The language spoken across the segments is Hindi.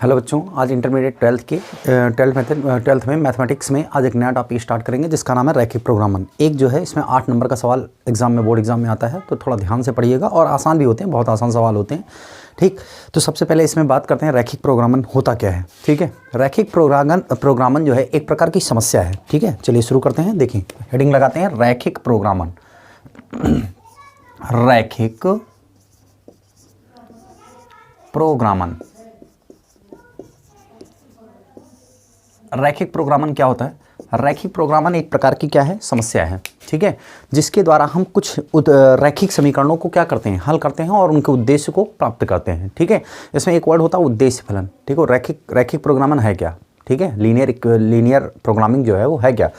हेलो बच्चों, आज इंटरमीडिएट ट्वेल्थ में मैथमेटिक्स में आज एक नया टॉपिक स्टार्ट करेंगे जिसका नाम है रैखिक प्रोग्रामन। एक जो है इसमें 8 नंबर का सवाल एग्जाम में, बोर्ड एग्जाम में आता है, तो थोड़ा ध्यान से पढ़िएगा और आसान भी होते हैं, बहुत आसान सवाल होते हैं। ठीक, तो सबसे पहले इसमें बात करते हैं रैखिक प्रोग्रामन होता क्या है। ठीक है, रैखिक प्रोग्रामन जो है एक प्रकार की समस्या है। ठीक है, चलिए शुरू करते हैं। देखिए हेडिंग लगाते हैं रैखिक प्रोग्रामन। रैखिक प्रोग्रामन, रैखिक प्रोग्रामन क्या होता है? रैखिक प्रोग्रामन एक प्रकार की क्या है, समस्या है। ठीक है, जिसके द्वारा हम कुछ रैखिक समीकरणों को क्या करते हैं, हल करते हैं और उनके उद्देश्य को प्राप्त करते हैं। ठीक है, इसमें एक वर्ड होता है उद्देश्य फलन। ठीक है, रैखिक प्रोग्रामन है क्या? ठीक है, लीनियर प्रोग्रामिंग जो है वो है क्या?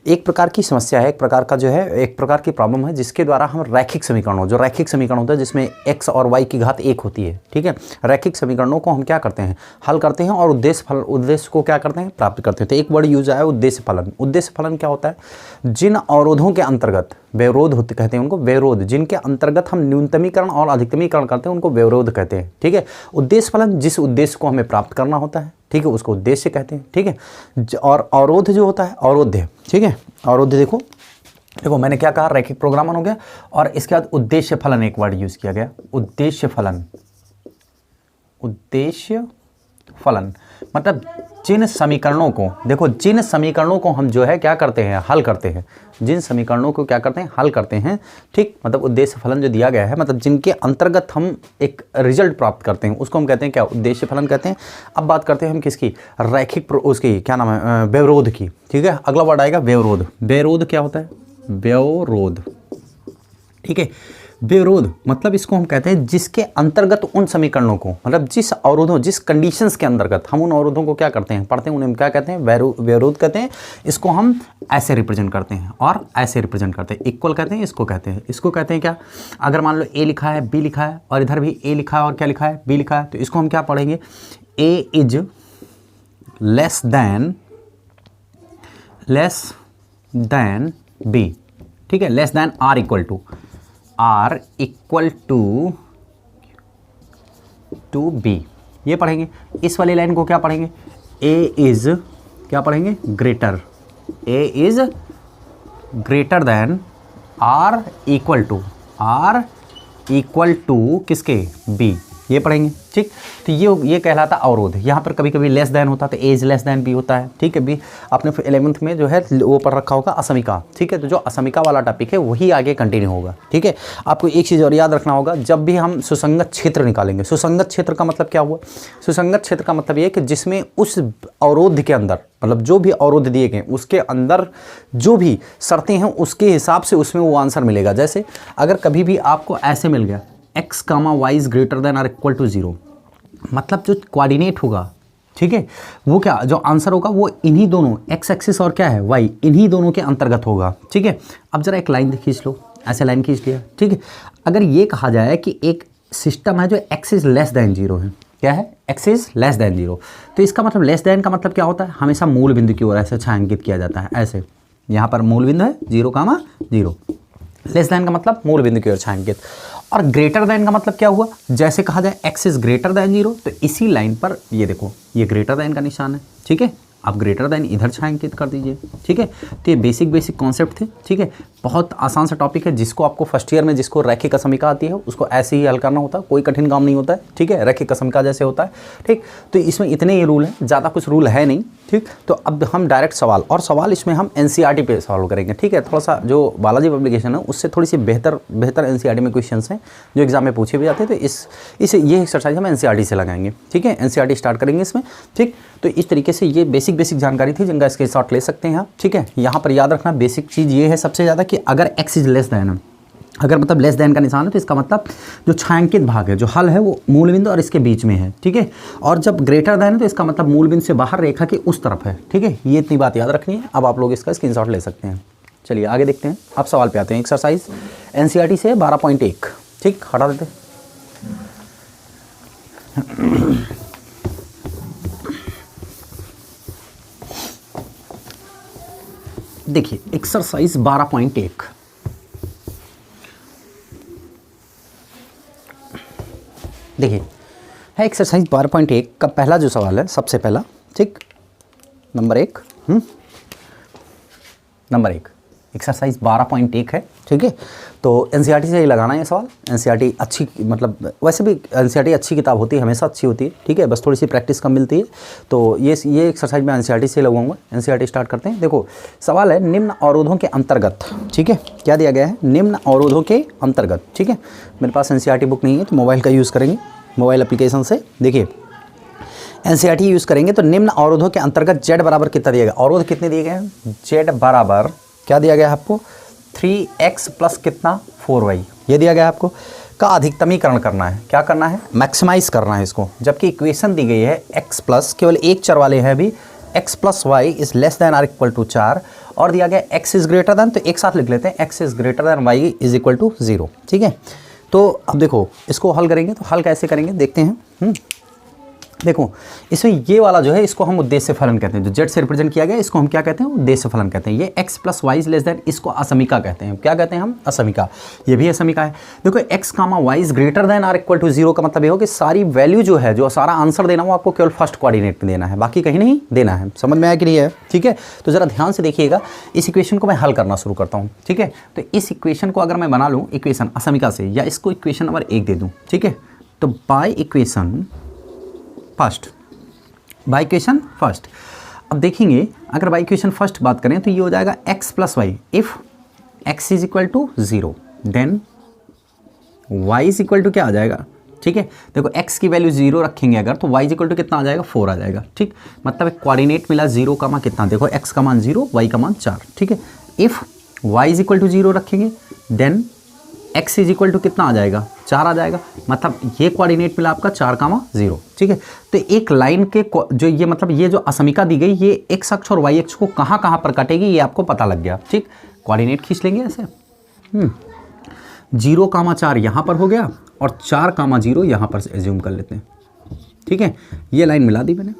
एक प्रकार की समस्या है, एक प्रकार का जो है, एक प्रकार की प्रॉब्लम है जिसके द्वारा हम रैखिक समीकरणों, जो रैखिक समीकरण होता है जिसमें x और y की घात 1 होती है। ठीक है, रैखिक समीकरणों को हम क्या करते हैं, हल करते हैं और उद्देश्य को क्या करते हैं, प्राप्त करते हैं। तो एक वर्ड यूज आया उद्देश्य फलन। उद्देश्य फलन क्या होता है? जिन अवरोधों के अंतर्गत, व्यवरोध होते कहते हैं उनको, व्यवरोध, जिनके अंतर्गत हम न्यूनतमीकरण और अधिकतमीकरण करते हैं उनको व्यवरोध कहते हैं। ठीक है, उद्देश्य फलन जिस उद्देश्य को हमें प्राप्त करना होता है, ठीक है, उसको उद्देश्य कहते हैं। ठीक है, और अवरोध जो होता है, अवरोध्य, ठीक है, अवरोध्य देखो मैंने क्या कहा, रैखिक प्रोग्रामन हो गया और इसके बाद उद्देश्य फलन एक वर्ड यूज किया गया, उद्देश्य फलन। उद्देश्य फलन मतलब जिन समीकरणों को, देखो जिन समीकरणों को हम जो है क्या करते हैं, हल करते हैं, जिन समीकरणों को क्या करते हैं, हल करते हैं। ठीक, मतलब उद्देश्य फलन जो दिया गया है, मतलब जिनके अंतर्गत हम एक रिजल्ट प्राप्त करते हैं उसको हम कहते हैं क्या, उद्देश्य फलन कहते हैं। अब बात करते हैं हम किसकी, रैखिक, उसकी क्या नाम है, व्यवरोध की। ठीक है, अगला वर्ड आएगा व्यवरोध। व्यवरोध क्या होता है? व्यवरोध। ठीक है, व्यवरोध मतलब इसको हम कहते हैं जिसके अंतर्गत उन समीकरणों को, मतलब जिस अवरोधों, जिस कंडीशंस के अंतर्गत हम उन अवरोधों को क्या करते हैं, पढ़ते हैं, उन्हें क्या कहते हैं, व्यवरोध कहते हैं। इसको हम ऐसे रिप्रेजेंट करते हैं और ऐसे रिप्रेजेंट करते हैं, इक्वल कहते हैं, इसको कहते हैं, इसको कहते हैं क्या, अगर मान लो ए लिखा है, बी लिखा है और इधर भी ए लिखा है और क्या लिखा है, बी लिखा है, तो इसको हम क्या पढ़ेंगे, A is less than B. ठीक है, less than or equal to B, ये पढ़ेंगे। इस वाली लाइन को क्या पढ़ेंगे, ए इज क्या पढ़ेंगे, greater, A is greater than or equal to किसके, बी, ये पढ़ेंगे। ठीक, तो ये कहलाता अवरोध। यहाँ पर कभी कभी लेस देन होता है तो एज लेस देन बी होता है। ठीक है, बी आपने 11th में जो है वो पढ़ रखा होगा, असमिका। ठीक है, तो जो असमिका वाला टॉपिक है वही आगे कंटिन्यू होगा। ठीक है, आपको एक चीज़ और याद रखना होगा, जब भी हम सुसंगत क्षेत्र निकालेंगे, सुसंगत क्षेत्र का मतलब क्या हुआ, सुसंगत क्षेत्र का मतलब ये है कि जिसमें उस अवरोध के अंदर, मतलब जो भी अवरोध दिए गए उसके अंदर जो भी शर्तें हैं उसके हिसाब से उसमें वो आंसर मिलेगा। जैसे अगर कभी भी आपको ऐसे मिल गया x, y is greater than or equal to 0, मतलब जो कोऑर्डिनेट होगा, ठीक है, वो क्या, जो आंसर होगा वो इन्हीं दोनों x एक्सिस और क्या है y, इन्हीं दोनों के अंतर्गत होगा। ठीक है, अब जरा एक लाइन खींच लो, ऐसे लाइन खींच लिया। ठीक है, अगर ये कहा जाए कि एक सिस्टम है जो x इज लेस देन 0 है, क्या है, x इज लेस देन 0, तो इसका मतलब लेस देन का मतलब क्या होता है, हमेशा मूल बिंदु की ओर ऐसे छायांकित किया जाता है। ऐसे यहाँ पर मूल बिंदु है 0, लेस देन का मतलब मूल बिंदु की ओर छायांकित। और ग्रेटर देन का मतलब क्या हुआ, जैसे कहा जाए x इज ग्रेटर देन 0, तो इसी लाइन पर ये देखो, ये ग्रेटर देन का निशान है। ठीक है, आप ग्रेटर देन इधर छायांकित कर दीजिए। ठीक है, तो ये बेसिक कॉन्सेप्ट थे। ठीक है, बहुत आसान सा टॉपिक है जिसको आपको फर्स्ट ईयर में, जिसको रैखिक असमिका आती है उसको ऐसे ही हल करना होता है, कोई कठिन काम नहीं होता है। ठीक है, रैखिक असमिका जैसे होता है। ठीक, तो इसमें इतने ही रूल हैं, ज़्यादा कुछ रूल है नहीं। ठीक, तो अब हम डायरेक्ट सवाल इसमें हम एनसीईआरटी पे सॉल्व करेंगे। ठीक है, थोड़ा सा जो बालाजी पब्लिकेशन है उससे थोड़ी सी बेहतर एनसीईआरटी में क्वेश्चंस हैं जो एग्जाम में पूछे भी जाते हैं, तो ये एक्सरसाइज हम एनसीईआरटी से लगाएंगे। ठीक है, एनसीईआरटी स्टार्ट करेंगे इसमें। ठीक, तो इस तरीके से ये बेसिक जानकारी थी जिनका स्क्रीनशॉट ले सकते हैं आप। ठीक है, यहाँ पर याद रखना बेसिक चीज़ ये है सबसे ज़्यादा कि अगर x इज लेस देन, अगर मतलब लेस देन का निशान है तो इसका मतलब जो छायांकित भाग है, जो हल है, वो मूल बिंदु और इसके बीच में है। ठीक है, और जब ग्रेटर देन है तो इसका मतलब मूल बिंदु से बाहर रेखा के उस तरफ है। ठीक है, ये इतनी बात याद रखनी है। अब आप लोग इसका स्क्रीनशॉट ले सकते हैं। चलिए आगे देखते हैं, अब सवाल पे आते हैं। एक्सरसाइज एनसीईआरटी से 12.1। ठीक, हटा देते हैं। देखिए एक्सरसाइज 12.1, देखिए है एक्सरसाइज 12.1 का पहला जो सवाल है, सबसे पहला, ठीक, नंबर 1, नंबर 1 एक्सरसाइज 12.1 है, ठीक है। तो एनसीईआरटी से ही लगाना है ये सवाल। एनसीईआरटी अच्छी, मतलब वैसे भी एनसीईआरटी अच्छी किताब होती है, हमेशा अच्छी होती है, ठीक है, बस थोड़ी सी प्रैक्टिस कम मिलती है। तो ये एक्सरसाइज मैं एनसीईआरटी से लगाऊंगा। एनसीईआरटी स्टार्ट करते हैं। देखो सवाल है निम्न अवरोधों के अंतर्गत, ठीक है, क्या दिया गया है, निम्न अवरोधों के अंतर्गत, ठीक है। मेरे पास एनसीईआरटी बुक नहीं है तो मोबाइल का यूज़ करेंगे, मोबाइल एप्लीकेशन से। देखिए एनसीईआरटी यूज़ करेंगे तो निम्न अवरोधों के अंतर्गत जेड बराबर कितना दिया गया, अवरोध कितने दिए गए हैं, जेड बराबर क्या दिया गया है आपको, 3x प्लस कितना 4y, ये दिया गया है आपको, का अधिकतमीकरण करना है। क्या करना है, मैक्सिमाइज करना है इसको। जबकि इक्वेशन दी गई है x प्लस, केवल एक चर वाले हैं अभी, x plus y is less than or equal to 4, और दिया गया x इज ग्रेटर देन, तो एक साथ लिख लेते हैं x is greater than y is equal to 0, ठीक है। तो अब देखो इसको हल करेंगे, तो हल कैसे करेंगे देखते हैं। देखो इसमें ये वाला जो है इसको हम उद्देश्य फलन कहते हैं, जो जेड से रिप्रेजेंट किया गया इसको हम क्या कहते हैं, उद्देश्य फलन कहते हैं। ये x plus y less than, इसको असमिका कहते हैं। क्या कहते हैं हम, असमिका। ये भी असमिका है। देखो x comma y is greater than or equal to 0 का मतलब ये हो कि सारी वैल्यू जो है, जो सारा आंसर देना वो आपको केवल फर्स्ट कोऑर्डिनेट में देना है, बाकी कहीं नहीं देना है। समझ में आया कि नहीं है, ठीक है। तो जरा ध्यान से देखिएगा, इस इक्वेशन को मैं हल करना शुरू करता हूँ, ठीक है। तो इस इक्वेशन को अगर मैं बना लूँ इक्वेशन असमिका से, या इसको इक्वेशन नंबर 1 दे दूँ, ठीक है। तो by equation first, by equation first. अब देखेंगे अगर बाई इक्वेशन फर्स्ट बात करें तो ये हो जाएगा x plus y, if x is equal to 0 then y is equal to क्या आ जाएगा, ठीक है। देखो x की वैल्यू 0 रखेंगे अगर, तो y इज इक्वल टू कितना आ जाएगा, 4 आ जाएगा, ठीक। मतलब एक कोऑर्डिनेट मिला 0 का मान कितना, देखो x का मान 0, y का मान 4, ठीक है। If y is equal to 0 रखेंगे then x is equal to कितना आ जाएगा, 4 आ जाएगा। मतलब ये कोऑर्डिनेट मिला आपका 4 कामा 0, ठीक है। तो एक लाइन के जो ये, मतलब ये जो असमिका दी गई, ये x अक्ष और y अक्ष को कहाँ कहाँ पर काटेगी ये आपको पता लग गया, ठीक। कोऑर्डिनेट खींच लेंगे ऐसे, 0 कामा 4 यहाँ पर हो गया और 4 कामा 0 यहाँ पर से एज्यूम कर लेते हैं, ठीक है। ये लाइन मिला दी मैंने।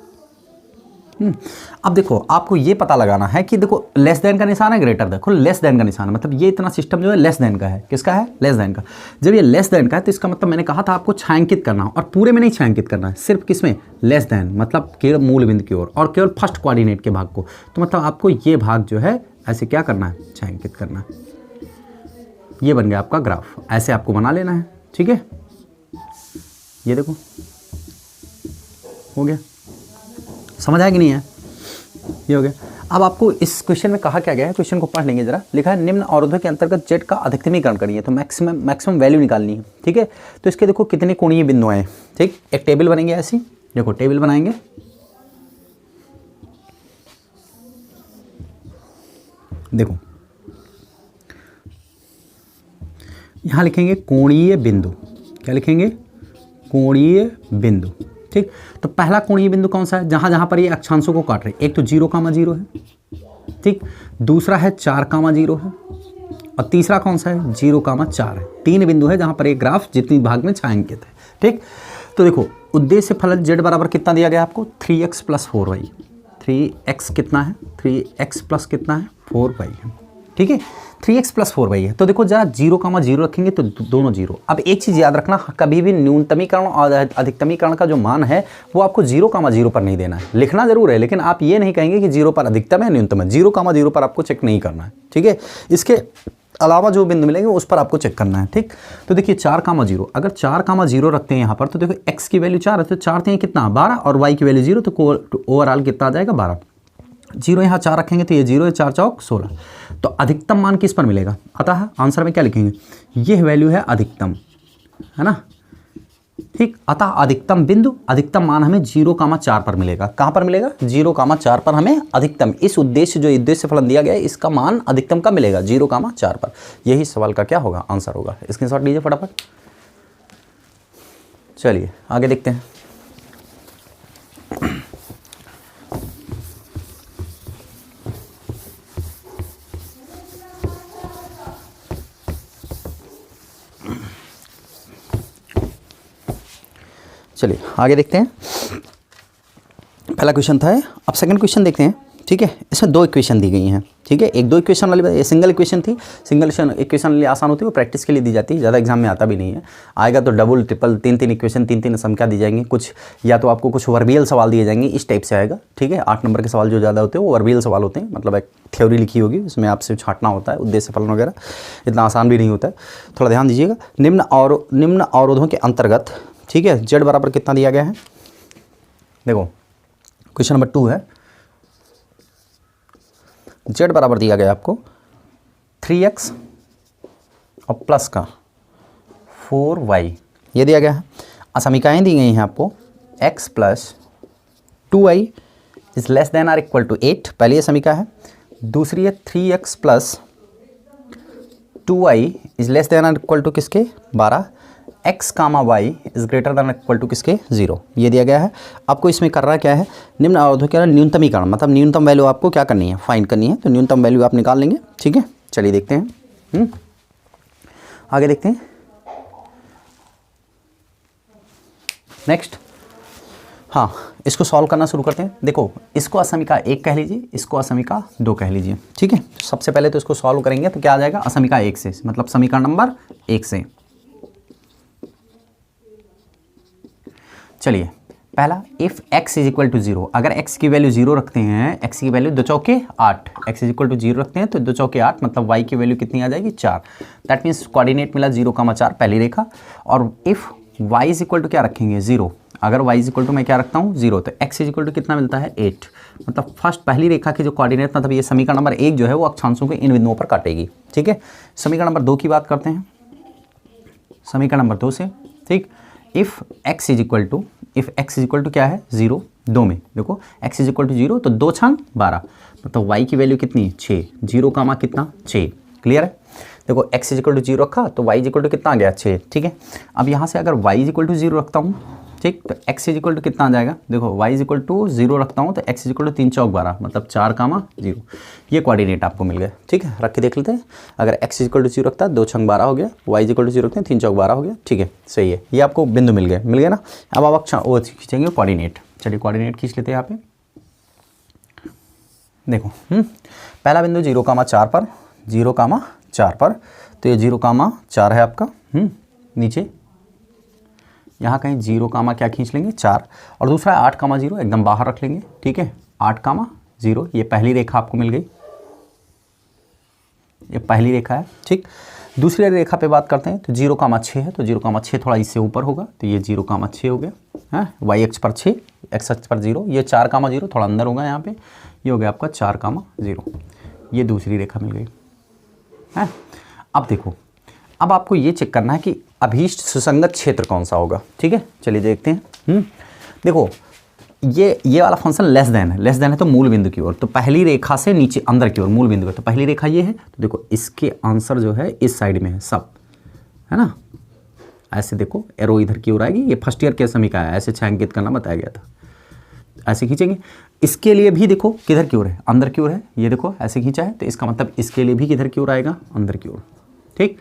अब देखो आपको ये पता लगाना है कि देखो लेस देन का निशान है, ग्रेटर, देखो लेस देन का निशान है, मतलब ये इतना सिस्टम जो है लेस देन का है। किसका है, लेस देन का। जब ये लेस देन का है तो इसका मतलब मैंने कहा था आपको छायांकित करना, और पूरे में नहीं छायांकित करना है, सिर्फ किसमें, लेस देन, मतलब केवल मूल बिंदु की ओर और केवल फर्स्ट कोऑर्डिनेट के भाग को। तो मतलब आपको ये भाग जो है ऐसे क्या करना है, छायांकित करना है। ये बन गया आपका ग्राफ, ऐसे आपको बना लेना है, ठीक है। ये देखो हो गया, समझ आया कि नहीं है, ये हो गया। अब आपको इस क्वेश्चन में कहा क्या गया है, क्वेश्चन को पढ़ लेंगे जरा। लिखा है निम्न अवरोधों के अंतर्गत जेड का अधिकतमीकरण करिए, तो मैक्सिमम वैल्यू निकालनी है, ठीक है। तो इसके देखो कितने कोणीय बिंदु हैं, ठीक। एक टेबल बनेंगे ऐसी, देखो टेबल बनाएंगे, देखो यहाँ लिखेंगे कोणीय बिंदु, क्या लिखेंगे, कोणीय बिंदु, ठीक। तो पहला कोणीय बिंदु कौन सा है, जहां जहां पर ये अक्षांशों को काट रहे, एक तो 0 कामा 0 है, ठीक। दूसरा है 4 कामा 0 है, और तीसरा कौन सा है, 0 कामा 4 है। 3 बिंदु है जहां पर एक ग्राफ जितनी भाग में छायांकित है, ठीक। तो देखो उद्देश्य फलन z बराबर कितना दिया गया आपको, 3x प्लस 4y। 3x कितना है, 3x प्लस कितना है, 4y है, ठीक है। 3x प्लस 4y है। तो देखो जरा 0 कामा 0 रखेंगे तो दोनों 0। अब एक चीज़ याद रखना, कभी भी न्यूनतमीकरण और अधिकतमीकरण का जो मान है वो आपको 0 कामा 0 पर नहीं देना है। लिखना जरूर है, लेकिन आप ये नहीं कहेंगे कि 0 पर अधिकतम है न्यूनतम है, 0 कामा 0 पर आपको चेक नहीं करना है, ठीक है। इसके अलावा जो बिंदु मिलेंगे उस पर आपको चेक करना है, ठीक। तो देखिए 4 कामा 0, अगर 4 कामा 0 रखते हैं यहाँ पर, तो देखो x की वैल्यू 4 है, तो 4 थे कितना 12, और y की वैल्यू 0, तो ओवरऑल कितना आ जाएगा 12। 0 यहाँ 4 रखेंगे तो ये 0 है, 4 चौक 16। तो अधिकतम मान किस पर मिलेगा, अतः आंसर में क्या लिखेंगे, ये वैल्यू है अधिकतम, है ना, ठीक। अतः अधिकतम बिंदु, अधिकतम मान हमें 0 कामा 4 पर मिलेगा। कहाँ पर मिलेगा, 0 कामा 4 पर हमें अधिकतम, इस उद्देश्य जो उद्देश्य फलन दिया गया है इसका मान अधिकतम का मिलेगा 0 कामा 4 पर। यही सवाल का क्या होगा, आंसर होगा। स्क्रीनशॉट लीजिए फटाफट। चलिए आगे देखते हैं। चलिए आगे देखते हैं। पहला क्वेश्चन था, अब सेकंड क्वेश्चन देखते हैं, ठीक है। इसमें 2 इक्वेशन दी गई हैं, ठीक है। एक दो इक्वेशन वाली ये सिंगल इक्वेशन थी, सिंगल इक्वेशन वाली आसान होती है, वो प्रैक्टिस के लिए दी जाती है, ज़्यादा एग्जाम में आता भी नहीं है। आएगा तो डबल ट्रिपल तीन इक्वेशन, तीन संख्या दी जाएंगी, कुछ या तो आपको कुछ वर्बियल सवाल दिए जाएंगे, इस टाइप से आएगा। ठीक है, 8 नंबर के सवाल जो ज़्यादा होते हैं वो वर्बियल सवाल होते हैं, मतलब एक थ्योरी लिखी होगी, उसमें आपसे छांटना होता है, उद्देश्य फलन वगैरह, इतना आसान भी नहीं होता है, थोड़ा ध्यान दीजिएगा। निम्न अवरोधों के अंतर्गत, ठीक है, z बराबर कितना दिया गया है, देखो क्वेश्चन नंबर 2 है, z बराबर दिया गया आपको 3x और प्लस का 4y, ये दिया गया है। असमीकाएँ दी गई हैं आपको, x plus 2y is less than or equal to 8, पहली ये समीका है। दूसरी है 3x plus 2y is less than or equal to किसके 12, x comma y is greater than equal to किसके 0, ये दिया गया है। आपको इसमें करना क्या है, निम्न अवरोधों के न्यूनतमीकरण, मतलब न्यूनतम वैल्यू आपको क्या करनी है, फाइंड करनी है, तो न्यूनतम वैल्यू आप निकाल लेंगे। ठीक है, चलिए देखते हैं, आगे देखते हैं। नेक्स्ट, हाँ, इसको सॉल्व करना शुरू करते हैं। देखो, इसको असमीका 1 कह लीजिए, इसको असमीका 2 कह लीजिए। ठीक है, सबसे पहले तो इसको सॉल्व करेंगे तो क्या आ जाएगा, असमीका 1 से, मतलब समीकरण नंबर 1 से। चलिए, पहला, if x is equal to 0, अगर x की वैल्यू 0 रखते हैं, x की वैल्यू 2 चौके 8, x इज इक्वल टू 0 रखते हैं तो 2 चौके 8, मतलब y की वैल्यू कितनी आ जाएगी 4। दैट मीन्स कोऑर्डिनेट मिला 0,4 पहली रेखा। और if y is equal to क्या रखेंगे 0, अगर y इज इक्वल टू मैं क्या रखता हूँ 0, तो x इज इक्वल टू कितना मिलता है 8, मतलब फर्स्ट पहली रेखा की जो कोऑर्डिनेट, मतलब ये समीकरण नंबर 1 जो है वो अक्षांशों के इन बिंदुओं पर काटेगी। ठीक है, समीकरण नंबर 2 की बात करते हैं, समीकरण नंबर 2 से, ठीक, if x is equal to क्या है 0, 2 में देखो x इज इक्वल टू 0, तो 2 छंग 12, मतलब y की वैल्यू कितनी है 6, 0 का मान कितना 6, क्लियर है। देखो x इज इक्वल टू 0 रखा तो y इज इक्वल टू कितना आ गया 6। ठीक है, अब यहाँ से अगर y इज इक्वल टू 0 रखता हूँ, ठीक, तो x इज इक्वल टू कितना आ जाएगा, देखो y इज इक्वल टू 0 रखता हूँ तो x इज इक्वल टू 3 चौक 12, मतलब 4,0, ये कोऑर्डिनेट आपको मिल गया। ठीक है, रख के देख लेते हैं, अगर x इज इक्वल टू 0 रखता है 2 छंग 12 हो गया, y इज इक्वल टू 0 रखते हैं 3 चौक 12 हो गया। ठीक है, सही है, ये आपको बिंदु मिल गया ना। अब आप वो खींचेंगे कोऑर्डिनेट, चलिए कोऑर्डिनेट खींच लेते हैं यहाँ पे। देखो, पहला बिंदु 0,4 पर, 0,4 पर, तो ये 0,4 है आपका, नीचे यहाँ कहीं 0, क्या खींच लेंगे 4, और दूसरा 8,0 एकदम बाहर रख लेंगे। ठीक है, 8,0, ये पहली रेखा आपको मिल गई, ये पहली रेखा है। ठीक, दूसरी रेखा पे बात करते हैं, तो 0,6 है, तो 0,6 थोड़ा इससे ऊपर होगा, तो ये 0,6 हो गया है, y अक्ष पर 6, x अक्ष पर 0, ये 4,0 थोड़ा अंदर होगा यहाँ पे, ये हो गया आपका 4,0, ये दूसरी रेखा मिल गई है। अब देखो, अब आपको ये चेक करना है कि अभीष्ट सुसंगत क्षेत्र कौन सा होगा। ठीक है, चलिए देखते हैं। देखो, ये वाला फंक्शन लेस देन है तो मूल बिंदु की ओर, तो पहली रेखा से नीचे अंदर की ओर मूल बिंदु की, तो पहली रेखा ये है, तो देखो इसके आंसर जो है इस साइड में है सब, है ना, ऐसे देखो एरो इधर की ओर आएगी, ये फर्स्ट ईयर के समीका है, ऐसे छायांकित करना बताया गया था, ऐसे खींचेंगे। इसके लिए भी देखो किधर की ओर है, अंदर की ओर है, ये देखो ऐसे खींचा है, तो इसका मतलब इसके लिए भी किधर की ओर आएगा, अंदर की ओर। ठीक,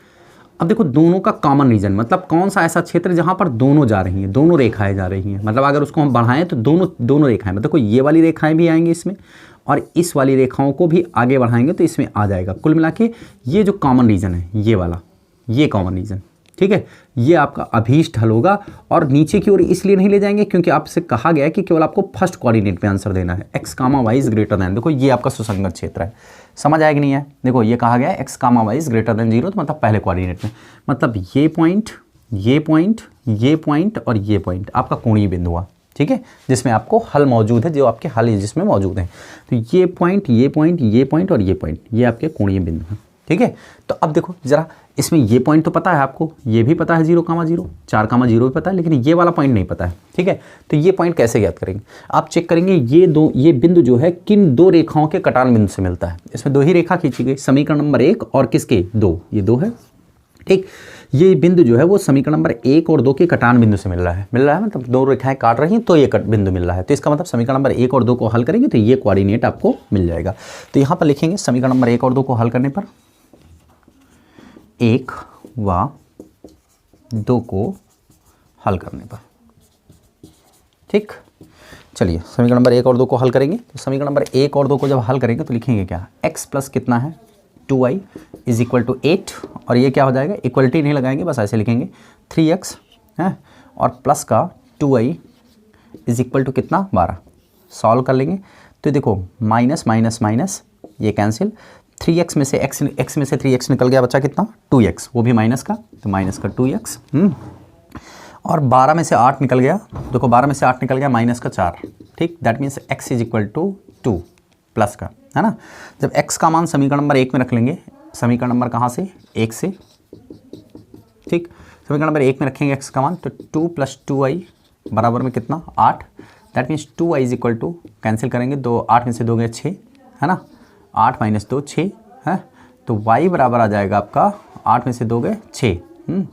अब देखो दोनों का कॉमन रीजन, मतलब कौन सा ऐसा क्षेत्र जहाँ पर दोनों जा रही हैं, दोनों रेखाएं जा रही हैं, मतलब अगर उसको हम बढ़ाएं तो दोनों रेखाएं, मतलब देखो ये वाली रेखाएं भी आएंगी इसमें, और इस वाली रेखाओं को भी आगे बढ़ाएंगे तो इसमें आ जाएगा। कुल मिला के ये जो कॉमन रीजन है, ये वाला, ये कॉमन रीजन, ठीक है, ये आपका अभीष्ट हल होगा। और नीचे की ओर इसलिए नहीं ले जाएंगे क्योंकि आपसे कहा गया है कि केवल आपको फर्स्ट कोऑर्डिनेट में आंसर देना है, x, y is greater then, देखो ये आपका सुसंगत क्षेत्र है, समझ आएगा नहीं है। देखो ये कहा गया है x, y is greater then 0, तो मतलब पहले कोऑर्डिनेट में, मतलब ये पॉइंट, ये पॉइंट, ये पॉइंट और ये पॉइंट आपका कोणीय बिंदु हुआ। ठीक है, जिसमें आपको हल मौजूद है, जो आपके हल जिसमें मौजूद हैं, तो ये पॉइंट, ये पॉइंट, ये पॉइंट और ये पॉइंट, ये आपके कोणीय बिंदु हैं। ठीक है, तो अब देखो जरा, इसमें ये पॉइंट तो पता है आपको, ये भी पता है 0, 0, 4, 0 भी पता है, लेकिन ये वाला पॉइंट नहीं पता है। ठीक है, तो ये पॉइंट कैसे ज्ञात करेंगे, आप चेक करेंगे ये बिंदु जो है किन दो रेखाओं के कटान बिंदु से मिलता है। इसमें दो ही रेखा खींची गई, समीकरण नंबर 1 और किसके 2, ये 2 है। ठीक, ये बिंदु जो है वो समीकरण नंबर 1 और 2 के कटान बिंदु से मिल रहा है, मतलब दो रेखाएं काट रही हैं तो ये बिंदु मिल रहा है, तो इसका मतलब समीकरण नंबर 1 और 2 को हल करेंगे तो ये कोऑर्डिनेट आपको मिल जाएगा। तो यहाँ पर लिखेंगे समीकरण नंबर 1 और 2 को हल करने पर, 1 व 2 को हल करने पर। ठीक, चलिए समीकरण नंबर 1 और 2 को हल करेंगे। तो समीकरण नंबर 1 और 2 को जब हल करेंगे तो लिखेंगे क्या, x प्लस कितना है 2y इज इक्वल टू 8, और ये क्या हो जाएगा, इक्वलिटी नहीं लगाएंगे, बस ऐसे लिखेंगे 3x है, और प्लस का 2y इज इक्वल टू कितना 12। सॉल्व कर लेंगे तो देखो माइनस माइनस माइनस ये कैंसिल, 3x में से x में से 3x निकल गया, बचा कितना 2x, वो भी माइनस का, तो माइनस का 2x और 12 में से 8 निकल गया, देखो 12 में से 8 निकल गया माइनस का 4, ठीक, that means x is equal to 2 plus का, है ना। जब x का मान समीकरण नंबर 1 में रख लेंगे, समीकरण नंबर कहाँ से 1 से, ठीक, समीकरण नंबर 1 में रखेंगे x का मान, तो 2 प्लस 2y बराबर में कितना 8, that means 2y is equal to, cancel करेंगे, 2 8 में से 2 गए 6, है ना, 8 माइनस 2 6 है, तो y बराबर आ जाएगा आपका 8 में से 2 गए 6,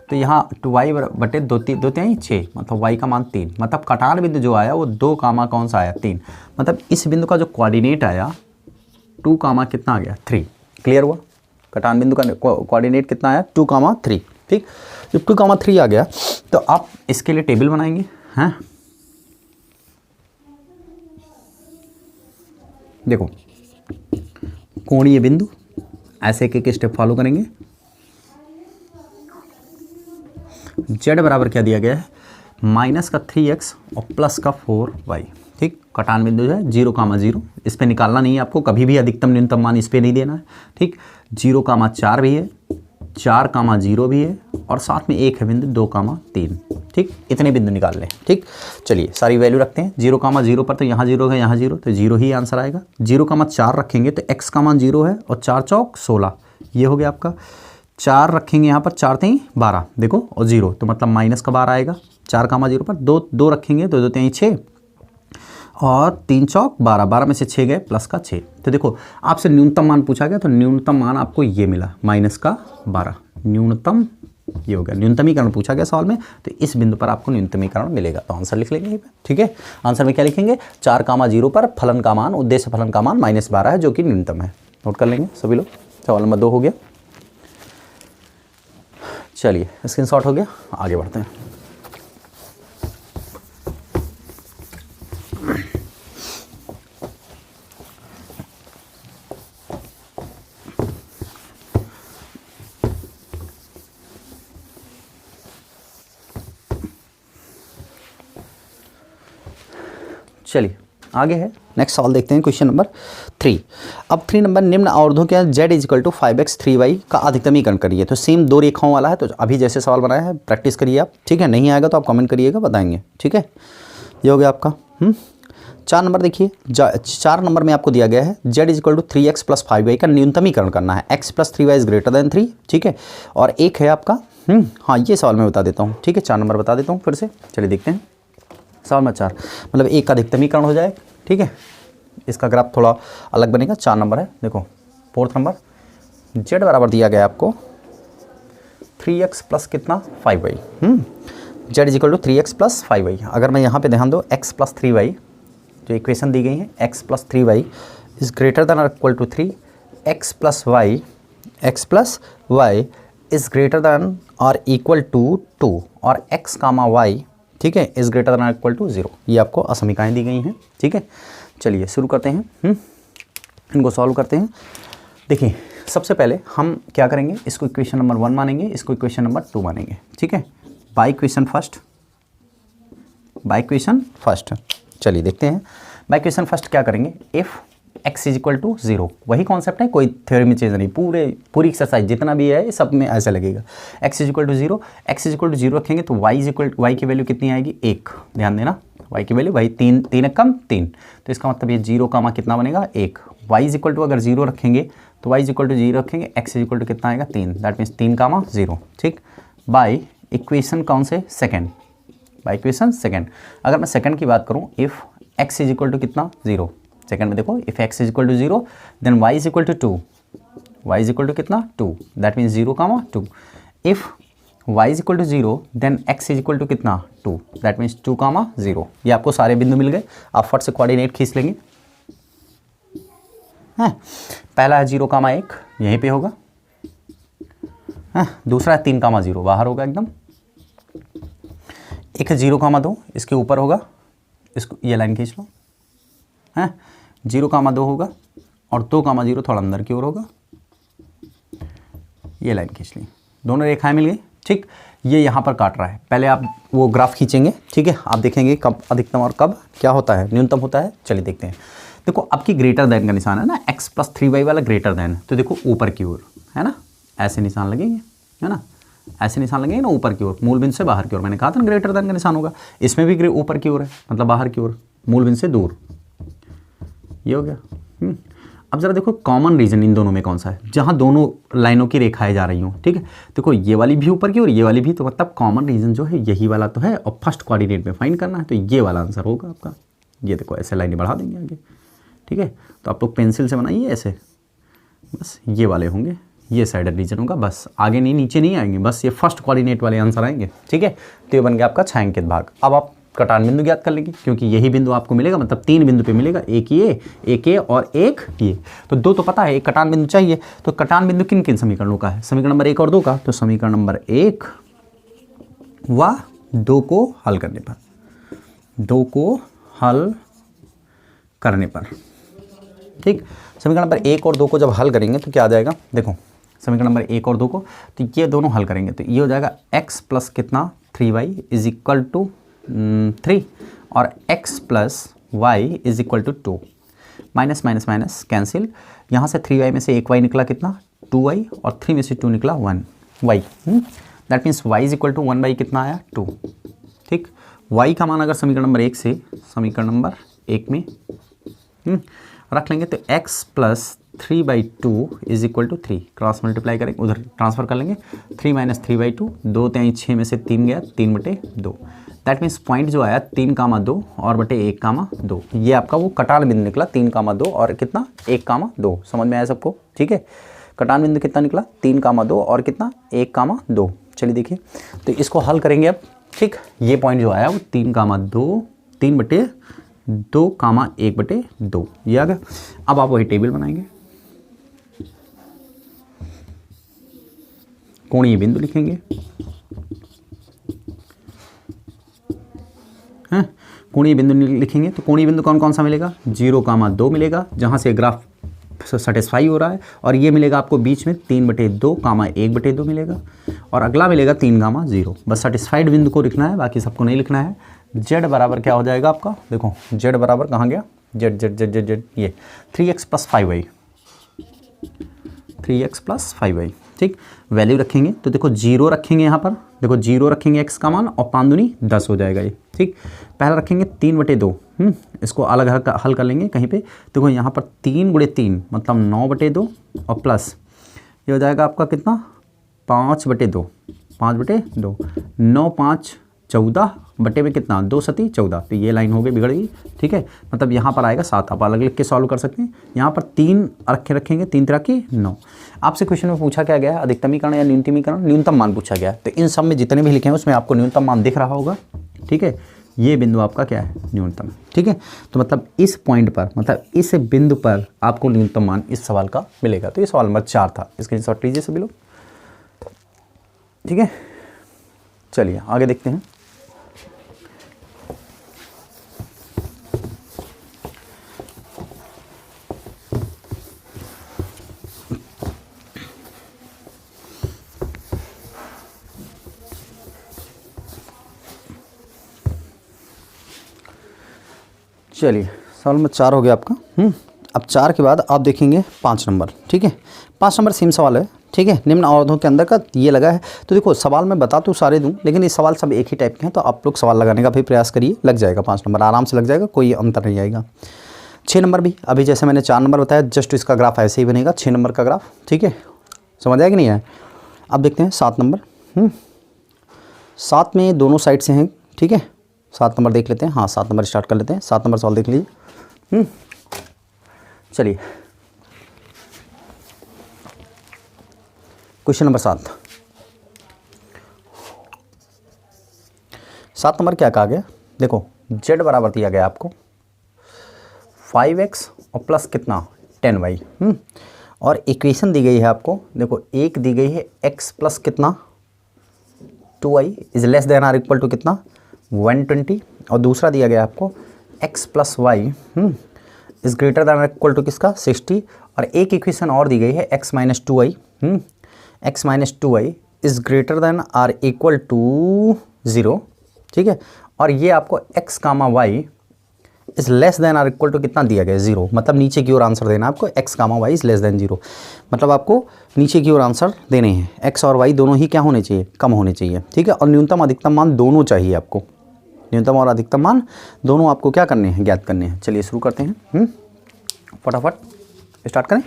तो यहाँ 2y बटे 2 3 6, मतलब y का मान 3, मतलब कटान बिंदु जो आया वो 2 कामा कौन सा आया 3, मतलब इस बिंदु का जो कोऑर्डिनेट आया 2 कामा कितना आ गया 3। क्लियर हुआ, कटान बिंदु का कोऑर्डिनेट कितना आया 2 कामा 3, ठीक। जब 2 कामा 3 आ गया तो आप इसके लिए टेबल बनाएंगे, हैं, देखो कोणीय बिंदु, ऐसे एक स्टेप फॉलो करेंगे। z बराबर क्या दिया गया है, माइनस का 3x और प्लस का 4y, ठीक, कटान बिंदु जो है 0 कामा 0, इस पे निकालना नहीं है आपको, कभी भी अधिकतम न्यूनतम मान इस पे नहीं देना है, ठीक, 0 कामा 4 भी है, 4 कामा 0 भी है, और साथ में एक है बिंदु 2 कामा 3, ठीक, इतने बिंदु निकाल लें, ठीक। चलिए सारी वैल्यू रखते हैं, 0 कामा 0 पर तो यहाँ 0 है, यहाँ 0, तो 0 ही आंसर आएगा। 0 कामा 4 रखेंगे तो x का मान 0 है, और 4 चौक 16, ये हो गया आपका। 4 रखेंगे यहाँ पर, 4 3 12, देखो, और 0, तो मतलब माइनस का 12 आएगा। 4 कामा 0 पर 2 रखेंगे तो 2 3 6, और 3 चौक 12, 12 में से 6 गए प्लस का 6, तो देखो आपसे न्यूनतम मान पूछा गया, तो न्यूनतम मान आपको ये मिला माइनस का 12, न्यूनतम ये हो गया, न्यूनतमीकरण पूछा गया सवाल में, तो इस बिंदु पर आपको न्यूनतमीकरण मिलेगा, तो आंसर लिख लेंगे, ठीक है। आंसर में क्या लिखेंगे, 4 कामा 0 पर फलन का मान, उद्देश्य फलन का मान -12 है, जो कि न्यूनतम है। नोट कर लेंगे सभी लोग, सवाल नंबर 2 हो गया। चलिए स्क्रीनशॉट हो गया, आगे बढ़ते हैं। चलिए आगे है, नेक्स्ट सवाल देखते हैं, क्वेश्चन नंबर 3। अब 3 नंबर, निम्न अवरोधों के z is equal to 5x 3y का अधिकतमीकरण करिए। तो सेम 2 रेखाओं वाला है, तो अभी जैसे सवाल बनाया है प्रैक्टिस करिए आप, ठीक है, नहीं आएगा तो आप कमेंट करिएगा, बताएंगे, ठीक है। ये हो गया आपका 4 नंबर। देखिए 4 नंबर में आपको दिया गया है z is equal to 3x plus 5y का न्यूनतमीकरण करना है, x plus 3y is greater than 3, ठीक है, और एक है आपका हाँ, ये सवाल मैं बता देता हूँ, ठीक है, 4 नंबर बता देता हूँ फिर से। चलिए देखते हैं सवाल में 4, मतलब एक का अधिकतमीकरण हो जाए, ठीक है, इसका ग्राफ थोड़ा अलग बनेगा। 4 नंबर है, देखो 4th नंबर, z बराबर दिया गया आपको 3x प्लस कितना 5y, z is equal to 3x plus 5y। अगर मैं यहाँ पे ध्यान दो, x प्लस 3y जो इक्वेशन दी गई है, x plus 3y is greater than और equal to 3, x plus y is greater than और इक्वल टू 2, और x कामा y, ठीक है, इज ग्रेटर देन और इक्वल टू 0। ये आपको असमीकाएँ दी गई हैं, ठीक है। चलिए शुरू करते हैं, इनको सॉल्व करते हैं। देखिए सबसे पहले हम क्या करेंगे, इसको इक्वेशन नंबर 1 मानेंगे, इसको इक्वेशन नंबर 2 मानेंगे, ठीक है, बाय इक्वेशन फर्स्ट। चलिए देखते हैं, बाय इक्वेशन फर्स्ट क्या करेंगे, if x is equal to 0, वही कॉन्सेप्ट है, कोई थ्योरी में चेंज नहीं, पूरी एक्सरसाइज जितना भी है सब में ऐसा लगेगा। x is equal to 0, x is equal to 0 रखेंगे तो y की वैल्यू कितनी आएगी 1, ध्यान देना, y की वैल्यू, वही 3 कम 3, तो इसका मतलब ये 0 कामा कितना बनेगा 1। y इज इक्वल टू अगर 0 रखेंगे तो y इज इक्वल टू 0 रखेंगे, x इज इक्वल टू कितना आएगा 3, दैट मीन्स 3 कामा 0, ठीक। बाय इक्वेशन कौन से, सेकेंड, बाय इक्वेशन सेकेंड। अगर मैं सेकेंड की बात करूँ, if x is equal to कितना 0, सेकेंड में देखो, if x is equal to 0 then y is equal to 2, y is equal to कितना 2, that means 0 comma 2। If y is equal to 0 then x is equal to कितना 2, दैट मीन्स 2 कामा 0। ये आपको सारे बिंदु मिल गए, आप फट से कोऑर्डिनेट खींच लेंगे। पहला है 0 कामा 1, यहीं पे होगा, दूसरा है 3 कामा 0, बाहर होगा एकदम। एक है 0 कामा 2, इसके ऊपर होगा, इसको ये लाइन खींच लो हैं, 0,2 होगा और 2,0 थोड़ा अंदर की ओर होगा, ये लाइन खींच ली, दोनों रेखाएं मिल गई। ठीक, ये यहाँ पर काट रहा है, पहले आप वो ग्राफ खींचेंगे, ठीक है, आप देखेंगे कब अधिकतम और कब क्या होता है, न्यूनतम होता है। चलिए देखते हैं। देखो आपकी ग्रेटर देन का निशान है ना, x+3y वाला ग्रेटर देन, तो देखो ऊपर की ओर है ना, ऐसे निशान लगेंगे, है ना, ऐसे निशान लगेंगे ना ऊपर की ओर, मूल बिंदु से बाहर की ओर। मैंने कहा था ना ग्रेटर देन का निशान होगा, इसमें भी ऊपर की ओर है, मतलब बाहर की ओर, मूल बिंदु से दूर, ये हो गया। अब जरा देखो कॉमन रीजन इन दोनों में कौन सा है, जहाँ दोनों लाइनों की रेखाएं जा रही हों। ठीक है, देखो ये वाली भी ऊपर की और ये वाली भी, तो मतलब कॉमन रीजन जो है यही वाला तो है, और फर्स्ट कोऑर्डिनेट में फाइंड करना है, तो ये वाला आंसर होगा आपका। ये देखो ऐसे लाइनें बढ़ा देंगे आगे। ठीक है, तो आप लोग पेंसिल से बनाइए ऐसे, बस ये वाले होंगे, ये साइड रीजन होगा, बस आगे नहीं नीचे नहीं आएंगे, बस ये फर्स्ट कोऑर्डिनेट वाले आंसर आएंगे। ठीक है, तो ये बन गया आपका छायांकित भाग। अब आप कटान बिंदु ज्ञात कर लेंगे, क्योंकि यही बिंदु आपको मिलेगा, मतलब 3 बिंदु पे मिलेगा, एक ये और एक ये, तो 2 तो पता है, एक कटान बिंदु चाहिए। तो कटान बिंदु किन किन समीकरणों का है, समीकरण नंबर 1 और 2 का, तो समीकरण नंबर 1 व 2 को हल करने पर, 2 को हल करने पर। ठीक, समीकरण नंबर 1 और 2 को जब हल करेंगे तो क्या आ जाएगा, देखो समीकरण नंबर 1 और 2 को, तो ये दोनों हल करेंगे तो ये हो जाएगा x प्लस कितना 3y इज इक्वल टू 3 और x plus y is equal to 2, minus minus minus cancel, यहाँ से 3y में से 1y निकला कितना 2y और 3 में से 2 निकला 1y, that means y is equal to 1 कितना आया 2। ठीक, y का मान अगर समीकरण नंबर 1 से समीकरण नंबर 1 में रख लेंगे तो x plus 3/2 is equal to 3, cross multiply करेंगे, उधर ट्रांसफर कर लेंगे, 3 माइनस 3/2, 2 3 6 में से 3 गया, 3/2, दैट मीन्स पॉइंट जो आया 3,2 और बटे 1,2, ये आपका वो कटान बिंदु निकला 3,2 और कितना 1,2, समझ में आया सबको। ठीक है, कटान बिंदु कितना निकला 3,2 और कितना 1,2। चलिए देखिए, तो इसको हल करेंगे अब। ठीक, ये पॉइंट जो आया वो 3,2, 3/2, 1/2, ये आ गया। अब आप वही टेबल बनाएंगे, कोणीय बिंदु लिखेंगे, हैं, कोणीय बिंदु लिखेंगे तो कोणीय बिंदु कौन कौन सा मिलेगा, 0,2 मिलेगा, जहाँ से ग्राफ सेटिस्फाई हो रहा है, और ये मिलेगा आपको बीच में 3/2, 1/2 मिलेगा, और अगला मिलेगा 3,0। बस सेटिस्फाइड बिंदु को लिखना है, बाकी सबको नहीं लिखना है। z बराबर क्या हो जाएगा आपका, देखो z बराबर कहाँ गया, z ये 3x plus 5y, 3x plus 5y। ठीक, वैल्यू रखेंगे तो देखो 0 रखेंगे, यहाँ पर देखो 0 रखेंगे x का मान, और 5 दूनी 10 हो जाएगा ये। ठीक, पहला रखेंगे 3/2, इसको अलग हल कर लेंगे कहीं पे, देखो यहाँ पर 3 × 3 मतलब 9/2, और प्लस ये हो जाएगा आपका कितना 5/2, 5/2, 9 5 14 बटे में कितना 2 7 14, तो ये लाइन हो गई बिगड़ गई। ठीक है, मतलब यहाँ पर आएगा 7, आप अलग लिख के सॉल्व कर सकते हैं। यहाँ पर 3 रखेंगे, 3 3 की 9। आपसे क्वेश्चन में पूछा क्या गया, अधिकतमीकरण या न्यूनतमीकरण, न्यूनतम मान पूछा गया, तो इन सब में जितने भी लिखे हैं उसमें आपको न्यूनतम मान दिख रहा होगा। ठीक है, ये बिंदु आपका क्या है, न्यूनतम। ठीक है, तो मतलब इस पॉइंट पर, मतलब इस बिंदु पर आपको न्यूनतम मान इस सवाल का मिलेगा। तो ये सवाल नंबर 4 था, इसके शॉर्ट लीजिए सभी लोग। ठीक है, चलिए आगे देखते हैं। चलिए सवाल नंबर 4 हो गया आपका। अब 4 के बाद आप देखेंगे 5 नंबर। ठीक है, 5 नंबर सेम सवाल है। ठीक है, निम्न अवरोधों के अंदर का ये लगा है, तो देखो सवाल मैं बता तो सारे दूं, लेकिन ये सवाल सब एक ही टाइप के हैं, तो आप लोग सवाल लगाने का भी प्रयास करिए, लग जाएगा 5 नंबर आराम से लग जाएगा, कोई अंतर नहीं आएगा। 6 नंबर भी अभी जैसे मैंने 4 नंबर बताया, जस्ट इसका ग्राफ ऐसे ही बनेगा 6 नंबर का ग्राफ। ठीक है, समझ आया कि नहीं है। अब देखते हैं 7 नंबर। 7 में दोनों साइड से हैं। ठीक है, 7 नंबर देख लेते हैं। हाँ, 7 नंबर स्टार्ट कर लेते हैं। 7 नंबर सवाल देख लीजिए। चलिए क्वेश्चन नंबर 7। 7 नंबर क्या कहा गया, देखो z बराबर दिया गया आपको 5x और प्लस कितना 10y। और इक्वेशन दी गई है आपको, देखो एक दी गई है x प्लस कितना 2y is less than or equal to कितना 120, और दूसरा दिया गया आपको x plus y is greater than equal to किसका 60, और एक इक्वेशन और दी गई है x minus two I, x minus two I is greater than or equal to 0, ठीक है। और ये आपको x comma y is less than or equal to कितना दिया गया है 0, मतलब नीचे की ओर आंसर देना है आपको, x comma y is less than 0, मतलब आपको नीचे की ओर आंसर देने हैं। एक्स और वाई दोनों ही क्या होने चाहिए, कम होने चाहिए, ठीक है। और न्यूनतम अधिकतम मान दोनों चाहिए आपको, न्यूनतम और अधिकतम मान दोनों आपको क्या करने हैं, ज्ञात करने हैं। चलिए शुरू करते हैं, फटाफट स्टार्ट करें।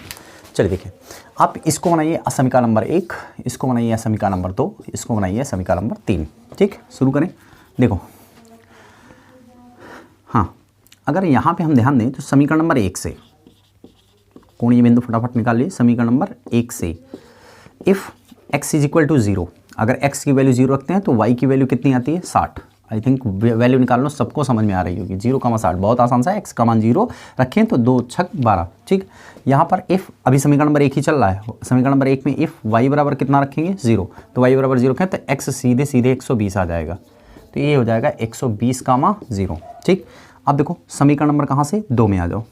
चलिए देखिए, आप इसको बनाइए समीकरण नंबर 1, इसको बनाइए समीकरण नंबर 2, इसको बनाइए समीकरण नंबर 3, ठीक। शुरू करें। देखो हाँ, अगर यहाँ पे हम ध्यान दें तो समीकरण नंबर 1 से कोणीय बिंदु फटाफट निकाल लिए। समीकरण नंबर 1 से if x is equal to 0, अगर x की वैल्यू 0 रखते हैं तो y की वैल्यू कितनी आती है 60। आई थिंक वैल्यू निकाल लो, सबको समझ में आ रही होगी। 0,60 बहुत आसान सा है, x का मान 0 रखें तो 2 छक 12, ठीक। यहाँ पर इफ़ अभी समीकरण नंबर 1 ही चल रहा है, समीकरण नंबर 1 में इफ़ y बराबर कितना रखेंगे 0, तो y बराबर 0 रखें तो x सीधे सीधे 120 आ जाएगा, तो ये हो जाएगा 120,0, ठीक। अब देखो समीकरण नंबर कहाँ से 2 में आ जाओ,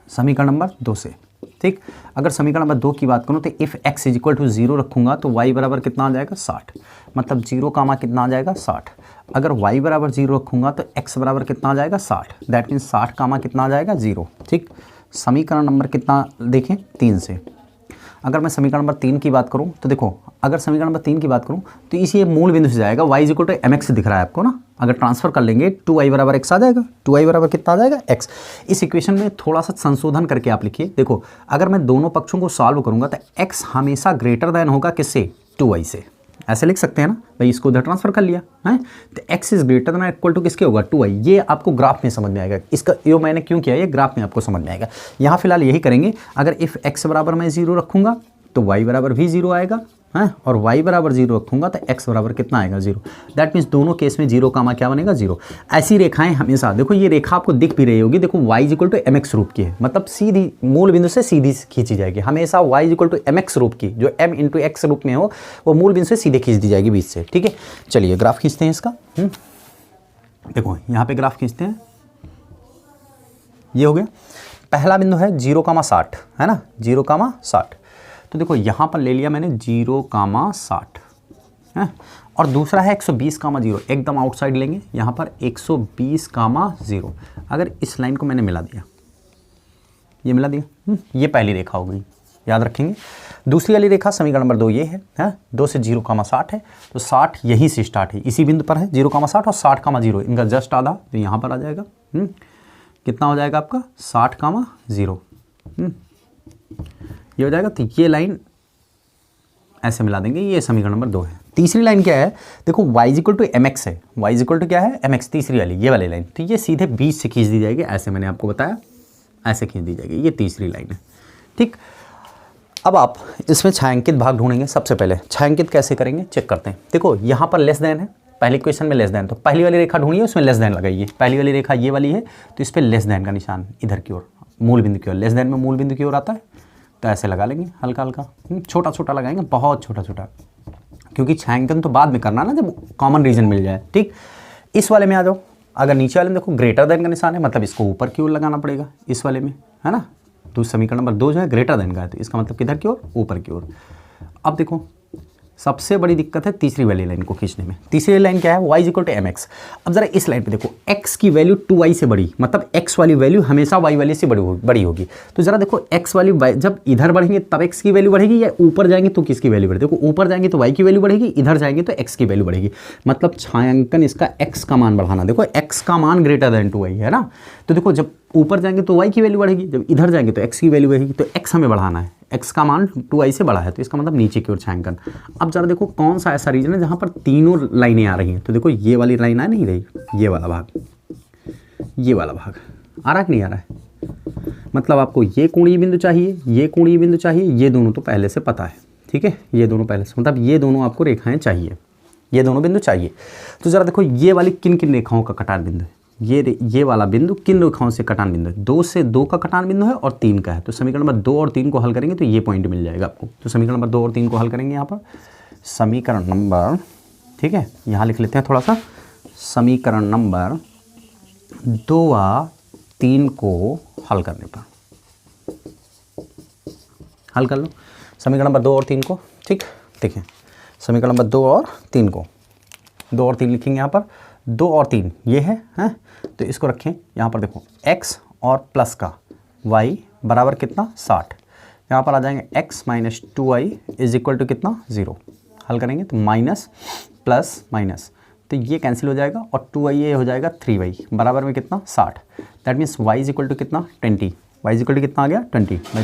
समीकरण नंबर 2 से, ठीक। अगर समीकरण नंबर 2 की बात करूँ तो if x is equal to 0 रखूँगा तो y बराबर कितना आ जाएगा 60, मतलब 0 कामा कितना आ जाएगा 60। अगर y बराबर 0 रखूँगा तो x बराबर कितना आ जाएगा 60, दैट मीन्स 60 कामा कितना आ जाएगा 0, ठीक। समीकरण नंबर कितना देखें 3 से। अगर मैं समीकरण नंबर 3 की बात करूं तो देखो, अगर समीकरण नंबर 3 की बात करूं तो इसी मूल बिंदु से जाएगा, y is equal to mx दिख रहा है आपको ना, अगर ट्रांसफर कर लेंगे 2y बराबर x आ जाएगा, 2y बराबर कितना आ जाएगा x। इस इक्वेशन में थोड़ा सा संशोधन करके आप लिखिए। देखो अगर मैं दोनों पक्षों को सॉल्व करूंगा तो x हमेशा ग्रेटर देन होगा किससे, 2y से, ऐसे लिख सकते हैं ना भाई, इसको उधर ट्रांसफर कर लिया है तो x is greater than equal to किसके होगा 2y। ये आपको ग्राफ में समझ में आएगा, इसका ये मैंने क्यों किया, ये ग्राफ में आपको समझ में आएगा। यहाँ फिलहाल यही करेंगे, अगर इफ़ x बराबर मैं 0 रखूँगा तो y बराबर भी 0 आएगा, है, और y बराबर 0 रखूँगा तो x बराबर कितना आएगा 0, दैट मीन्स दोनों केस में 0 कामा क्या बनेगा 0। ऐसी रेखाएं हमेशा, देखो ये रेखा आपको दिख भी रही होगी, देखो y is equal to mx रूप की है, मतलब सीधी मूल बिंदु से सीधी खींची जाएगी हमेशा, y is equal to mx रूप की, जो m इंटू x रूप में हो वो मूल बिंदु से सीधे खींच दी जाएगी बीच से, ठीक है। चलिए ग्राफ खींचते हैं इसका, देखो यहाँ पे ग्राफ खींचते हैं, ये हो गया पहला बिंदु है 0,60, है ना, 0,60, तो देखो यहाँ पर ले लिया मैंने 0,60 है, और दूसरा है 120,0, एकदम आउटसाइड लेंगे यहाँ पर 120,0। अगर इस लाइन को मैंने मिला दिया, ये मिला दिया, ये पहली रेखा हो गई, याद रखेंगे। दूसरी वाली रेखा समीकरण नंबर 2 ये है 2 से 0,60 है, तो 60 यहीं से स्टार्ट है, इसी बिंदु पर है 0,60 और 60,0, इनका जस्ट आधा तो यहाँ पर आ जाएगा, कितना हो जाएगा आपका 60,0, ये हो जाएगा। तो ये लाइन ऐसे मिला देंगे, ये समीकरण नंबर 2 है। तीसरी लाइन क्या है, देखो y is equal to mx है, y इज इक्वल टू क्या है mx, तीसरी वाली ये वाली लाइन, तो ये सीधे बीच से खींच दी जाएगी, ऐसे मैंने आपको बताया, ऐसे खींच दी जाएगी, ये तीसरी लाइन है, ठीक। अब आप इसमें छायांकित भाग ढूंढेंगे। सबसे पहले छायांकित कैसे करेंगे चेक करते हैं। देखो यहाँ पर लेस देन है, पहले क्वेश्चन में लेस देन, तो पहली वाली रेखा ढूंढिए उसमें लेस देन लगाइए। पहली वाली रेखा ये वाली है तो इस पर लेस देन का निशान इधर की ओर, मूल बिंदु की ओर, लेस देन में मूल बिंदु की ओर आता है, तो ऐसे लगा लेंगे हल्का हल्का, छोटा छोटा लगाएंगे, बहुत छोटा छोटा, क्योंकि छायांकन तो बाद में करना ना, जब कॉमन रीजन मिल जाए, ठीक। इस वाले में आ जाओ, अगर नीचे वाले में देखो ग्रेटर देन का निशान है, मतलब इसको ऊपर की ओर लगाना पड़ेगा इस वाले में, है ना। तो समीकरण नंबर 2 जो है ग्रेटर देन का है, तो इसका मतलब किधर की ओर, ऊपर की ओर। अब देखो सबसे बड़ी दिक्कत है तीसरी वाली लाइन को खींचने में। तीसरी लाइन क्या है, y is equal to mx। अब जरा इस लाइन पे देखो, x की वैल्यू 2y से बड़ी, मतलब x वाली वैल्यू हमेशा y वाली से बड़ी होगी। तो जरा देखो x वाली जब इधर बढ़ेंगे तब x की वैल्यू बढ़ेगी, या ऊपर जाएंगे तो किसकी वैल्यू बढ़ेगी। देखो ऊपर जाएंगे तो y की वैल्यू बढ़ेगी, इधर जाएंगे तो x की वैल्यू बढ़ेगी, मतलब छायांकन इसका x का मान बढ़ाना। देखो x का मान ग्रेटर देन 2y है ना, तो देखो जब ऊपर जाएंगे तो y की वैल्यू बढ़ेगी, जब इधर जाएंगे तो x की वैल्यू बढ़ेगी, तो x हमें बढ़ाना है, x का मान 2y से बड़ा है, तो इसका मतलब नीचे की ओर छायांकन। अब जरा देखो कौन सा ऐसा रीजन है जहाँ पर तीनों लाइनें आ रही हैं, तो देखो ये वाली लाइन आ नहीं रही, ये वाला भाग, ये वाला भाग आ रहा है कि नहीं आ रहा है, मतलब आपको ये कोणीय बिंदु चाहिए, ये कोणीय बिंदु चाहिए, ये दोनों तो पहले से पता है, ठीक है, ये दोनों पहले से, मतलब ये दोनों आपको रेखाएं चाहिए, ये दोनों बिंदु चाहिए। तो जरा देखो ये वाली किन किन रेखाओं का कटान बिंदु है, ये वाला बिंदु किन रेखाओं से कटान बिंदु है, 2 से 2 का कटान बिंदु है और 3 का है। तो समीकरण नंबर 2 और 3 को हल करेंगे तो ये पॉइंट मिल जाएगा आपको। तो समीकरण नंबर 2 और 3 को हल करेंगे यहाँ पर, समीकरण नंबर, ठीक है, यहाँ लिख लेते हैं थोड़ा सा, समीकरण नंबर 2 व 3 को हल करने पर, हल कर लो समीकरण नंबर 2 और 3 को। ठीक, देखिए समीकरण नंबर 2 और 3 को, 2 और 3 लिखेंगे यहाँ पर। 2 और 3 ये है, हैं? तो इसको रखें यहाँ पर, देखो x और प्लस का y बराबर कितना 60, यहाँ पर आ जाएंगे x minus 2y is equal to कितना 0। हल करेंगे तो माइनस प्लस माइनस, तो ये कैंसिल हो जाएगा और 2y ये हो जाएगा 3y बराबर में कितना 60। That means y is equal to कितना 20, y इज इक्वल टू कितना आ गया 20 भाई,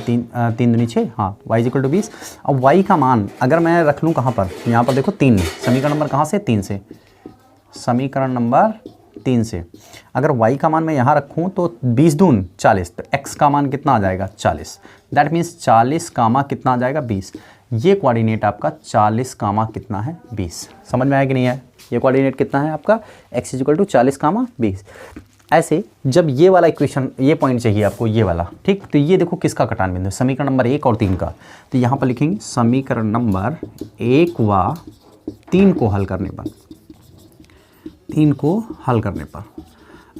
3 दूनी 6, हाँ y इज इक्वल टू 20। अब y का मान अगर मैं रख लूँ कहाँ पर, यहाँ पर देखो 3 में, समीकरण नंबर कहाँ से 3 से, समीकरण नंबर 3 से अगर y का मान मैं यहाँ रखूँ तो 20 दून 40, तो x का मान कितना आ जाएगा 40। दैट मीन्स 40 कामा कितना आ जाएगा 20। ये कोऑर्डिनेट आपका 40 कामा कितना है 20। समझ में आया कि नहीं है? ये कोऑर्डिनेट कितना है आपका x इज इक्वल टू 40 कामा 20। ऐसे जब ये वाला इक्वेशन, ये पॉइंट चाहिए आपको ये वाला, ठीक, तो ये देखो किसका कटान बिंदु है, समीकरण नंबर 1 और 3 का। तो यहाँ पर लिखेंगे समीकरण नंबर 1 व 3 को हल करने पर, 3 को हल करने पर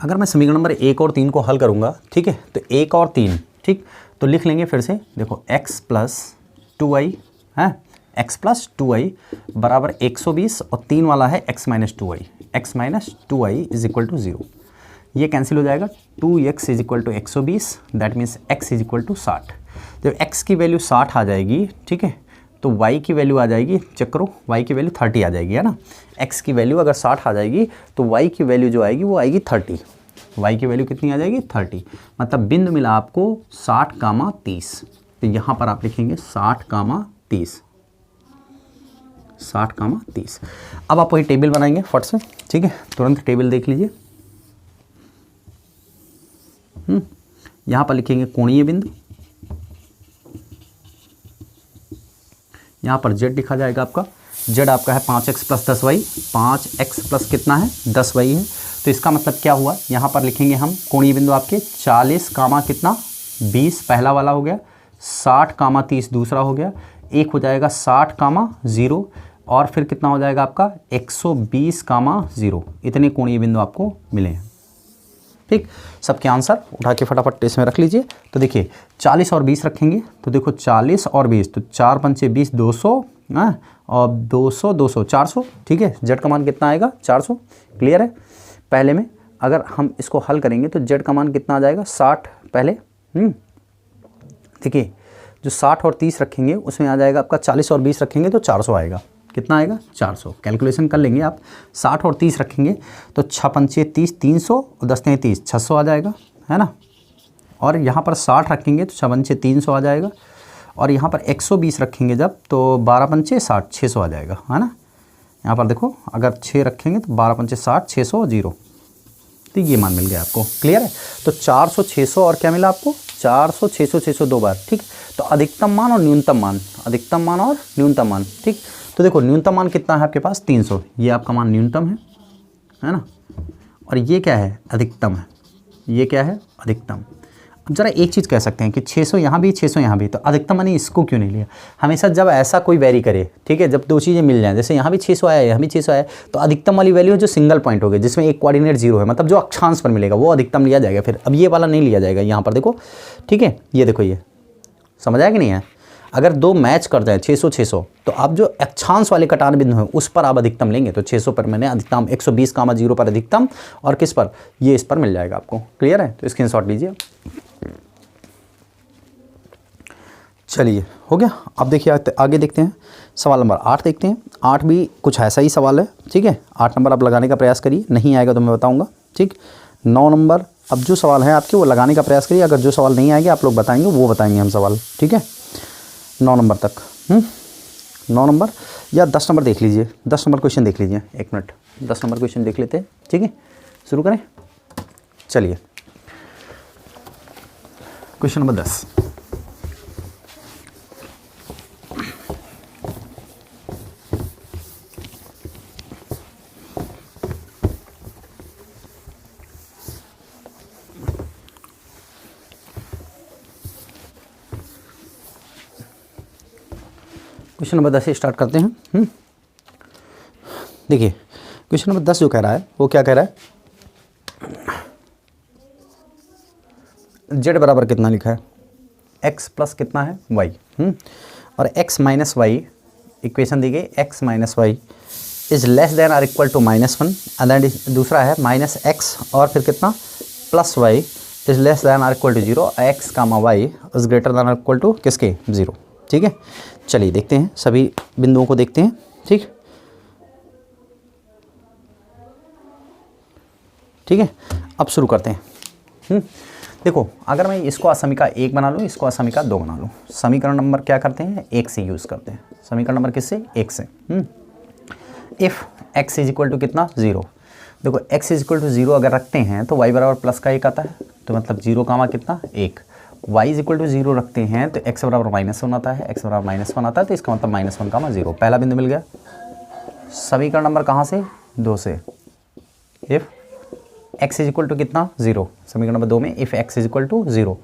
अगर मैं समीकरण नंबर 1 और 3 को हल करूँगा, ठीक है, तो 1 और 3, ठीक, तो लिख लेंगे फिर से, देखो x प्लस 2y है, x प्लस 2y बराबर 120 और 3 वाला है x minus 2y, x minus 2y is equal to 0। ये कैंसिल हो जाएगा, 2x is equal to 120, that means x is equal to 60। जब x की वैल्यू 60 आ जाएगी, ठीक है, तो y की वैल्यू आ जाएगी, चेक करो, y की वैल्यू 30 आ जाएगी, है ना। x की वैल्यू अगर 60 आ जाएगी तो y की वैल्यू जो आएगी वो आएगी 30। y की वैल्यू कितनी आ जाएगी 30, मतलब बिंदु मिला आपको 60 कामा 30। तो यहाँ पर आप लिखेंगे 60 कामा 30, 60 कामा 30। अब आप वही टेबल बनाएंगे फट से, ठीक है, तुरंत टेबल देख लीजिए। यहाँ पर लिखेंगे कोणीय बिंदु, यहाँ पर z लिखा जाएगा आपका, z आपका है 5x plus 10y, 5x plus कितना है 10y है। तो इसका मतलब क्या हुआ, यहाँ पर लिखेंगे हम कोणीय बिंदु आपके 40 कामा कितना 20 पहला वाला हो गया, 60 कामा 30 दूसरा हो गया, एक हो जाएगा 60 कामा 0 और फिर कितना हो जाएगा आपका 120 कामा 0। इतने कोणीय बिंदु आपको मिले हैं। ठीक, सबके आंसर उठा के फटाफट इसमें रख लीजिए। तो देखिए 40 और 20 रखेंगे, तो देखो 40 और 20, तो 4 पंचे 20, 200, और 200 200 400, ठीक है। जेड का मान कितना आएगा 400, क्लियर है। पहले में अगर हम इसको हल करेंगे तो जेड का मान कितना आ जाएगा 60 पहले, देखिए जो 60 और 30 रखेंगे उसमें आ जाएगा आपका 40 और 20 रखेंगे तो 400 आएगा, कितना आएगा 400। कैलकुलेशन कर लेंगे आप, 60 और 30 रखेंगे तो 6 पंचे 30, 300 और 10 ने 30, 600 आ जाएगा, है ना। और यहाँ पर 60 रखेंगे तो 6 पंचे 300 आ जाएगा, और यहाँ पर 120 रखेंगे जब तो 12 पंचे 60, 600 आ जाएगा, है ना। यहाँ पर देखो अगर 6 रखेंगे तो 12 पंचे 60, 600 0, तो ये मान मिल गया आपको, क्लियर है। तो 400 600 और क्या मिला आपको 400 600 600 दो बार, ठीक। तो अधिकतम मान और न्यूनतम मान, अधिकतम मान और न्यूनतम मान, ठीक। तो देखो न्यूनतम मान कितना है आपके पास 300, ये आपका मान न्यूनतम है ना। और ये क्या है अधिकतम है, ये क्या है अधिकतम। अब जरा एक चीज़ कह सकते हैं कि 600 यहाँ भी 600 यहाँ भी, तो अधिकतम मैंने इसको क्यों नहीं लिया। हमेशा जब ऐसा कोई वेरी करे, ठीक है, जब दो चीज़ें मिल जाएं, जैसे यहाँ भी 600 आया यहाँ भी 600 आया, तो अधिकतम वाली वैल्यू जो सिंगल पॉइंट हो गया जिसमें एक कोऑर्डिनेट 0 है, मतलब जो अक्षांश पर मिलेगा वो अधिकतम लिया जाएगा। फिर अब ये वाला नहीं लिया जाएगा यहाँ पर, देखो ठीक है, ये देखो ये समझ आया कि नहीं है। अगर दो मैच कर जाए 600 600, तो आप जो अक्षांश वाले कटान बिंदु हैं उस पर आप अधिकतम लेंगे। तो 600 पर मैंने अधिकतम, 120 कामा 0 पर अधिकतम, और किस पर, ये इस पर मिल जाएगा आपको, क्लियर है। तो स्क्रीनशॉट लीजिए। चलिए हो गया। अब देखिए आगे देखते हैं, सवाल नंबर 8 देखते हैं। 8 भी कुछ ऐसा ही सवाल है, ठीक है। 8 नंबर आप लगाने का प्रयास करिए, नहीं आएगा तो मैं बताऊँगा, ठीक। 9 नंबर अब जो सवाल है आपके वो लगाने का प्रयास करिए, अगर जो सवाल नहीं आएंगे आप लोग बताएंगे वो बताएंगे हम सवाल, ठीक है। 9 नंबर तक 9 नंबर या 10 नंबर देख लीजिए, 10 नंबर क्वेश्चन देख लीजिए, 1 मिनट 10 नंबर क्वेश्चन देख लेते हैं, ठीक है। शुरू करें, चलिए क्वेश्चन नंबर 10। क्वेश्चन नंबर 10 से स्टार्ट करते हैं। देखिए क्वेश्चन नंबर 10 जो कह रहा है वो क्या कह रहा है, जेड बराबर कितना लिखा है, एक्स प्लस कितना है वाई, और एक्स माइनस वाई इक्वेशन दी गई, x minus y is less than or equal to -1 and then दूसरा है माइनस एक्स और फिर कितना plus y is less than or equal to 0, x comma y is greater than or equal to किसके 0। ठीक है, चलिए देखते हैं सभी बिंदुओं को देखते हैं। ठीक है, अब शुरू करते हैं। देखो अगर मैं इसको असमीका 1 बना लूँ, इसको असमीका 2 बना लूँ, समीकरण नंबर क्या करते हैं 1 से यूज़ करते हैं। समीकरण नंबर किससे 1 से। If x is equal to कितना 0, देखो x इज इक्वल टू 0 अगर रखते हैं तो y बराबर प्लस का 1 आता है, तो मतलब 0 कामा कितना 1। y इज इक्वल टू 0 रखते हैं तो x बराबर -1 आता है, x बराबर -1 आता है, तो इसका मतलब -1 कामा 0, पहला बिंदु मिल गया। समीकरण नंबर कहाँ से 2 से, if x is equal to कितना 0, समीकरण नंबर 2 में if x is equal to 0,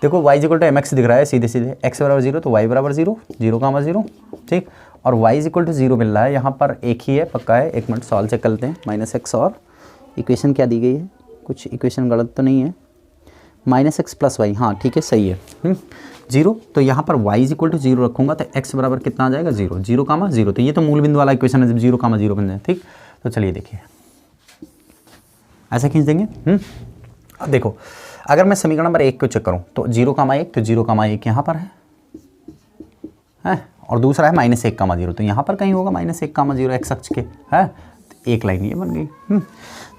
देखो y is equal to mx दिख रहा है सीधे सीधे, x बराबर 0 तो y बराबर 0, 0 कामा 0, ठीक, और y इज इक्वल टू 0 मिल रहा है, यहाँ पर एक ही है पक्का है, एक मिनट सॉल्व चेक कर लेते हैं। -x और इक्वेशन क्या दी गई है, कुछ इक्वेशन गलत तो नहीं है, -x प्लस वाई, हाँ ठीक है सही है 0, तो यहाँ पर y इज इक्वल टू 0 रखूँगा तो x बराबर कितना आ जाएगा 0, 0 कामा 0, तो ये तो मूल बिंदु वाला इक्वेशन है जब 0 कामा 0 बन जाए। ठीक, तो चलिए देखिए ऐसे खींच देंगे। अब देखो अगर मैं समीकरण नंबर 1 को चेक करूं तो 0,1 तो 0,1 यहाँ पर है और दूसरा है -1,0, तो यहाँ पर कहीं होगा -1,0 एक्स अक्ष के है, तो एक लाइन ये बन गई।